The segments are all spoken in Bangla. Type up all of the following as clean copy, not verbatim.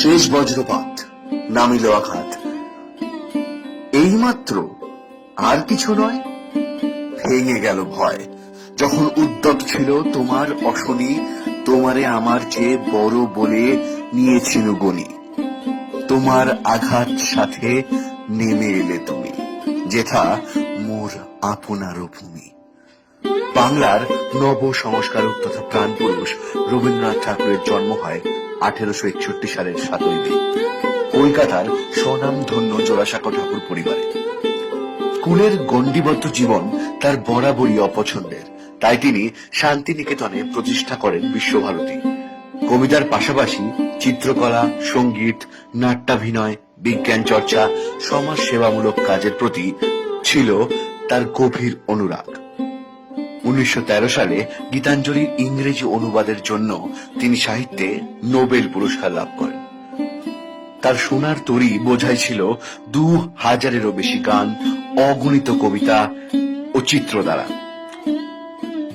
শেষ বজ্রপাত, নামিল আঘাত, এইমাত্র, আর কিছু নয়। ভেঙে গেল ভয়, যখন উদ্যত ছিল তোমার অশনি, তোমারে আমার চেয়ে বড় বলে নিয়েছিল গণি। তোমার আঘাত সাথে নেমে এলে তুমি, যেথা মোর আপনারও ভূমি। বাংলার নব সংস্কারক তথা প্রাণ পুরুষ রবীন্দ্রনাথ ঠাকুরের জন্ম হয় 1861 সালের 7ই মে কলকাতার স্বনামধন্য জোড়াসাঁকো ঠাকুর পরিবারে। স্কুলের গণ্ডিবদ্ধ জীবন তার বরাবরই অপছন্দের, তাই তিনি শান্তিনিকেতনে প্রতিষ্ঠা করেন বিশ্বভারতী। কবিতার পাশাপাশি চিত্রকলা, সঙ্গীত, নাট্যাভিনয়, বিজ্ঞান চর্চা, সমাজ সেবামূলক কাজের প্রতি ছিল তার গভীর অনুরাগ। 1913 সালে গীতাঞ্জলির ইংরেজি অনুবাদের জন্য তিনি সাহিত্যে নোবেল পুরস্কার লাভ করেন। তার সোনার তরী বোঝাই ছিল 2000-এরও বেশি গান, অগণিত কবিতা ও চিত্র দ্বারা।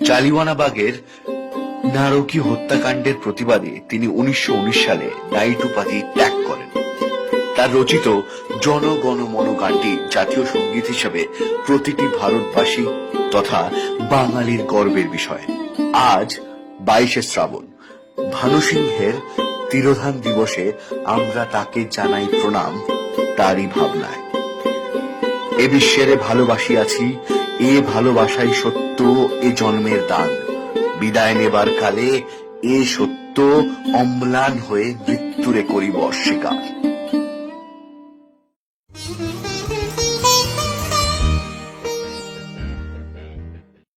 জালিয়ানওয়ালাবাগের নারকীয় হত্যাকাণ্ডের প্রতিবাদে তিনি 1919 সালে নাইট উপাধি ত্যাগ করেন। তার রচিত জন গণ মন গানটি জাতীয় সঙ্গীত হিসেবে প্রতিটি ভারতবাসী তথা বাঙালির গর্বের বিষয়। আজ 22শে শ্রাবণ, ভানু সিংহের তিরোধান দিবসে আমরা তাকে জানাই প্রণাম তারই ভাবনায়। এ বিশ্বের ভালোবাসিয়াছি, এ ভালোবাসাই সত্য, এ জন্মের দান। বিদায় নেবার কালে এ সত্য অম্লান হয়ে মৃত্যুরে করিব অস্বীকার।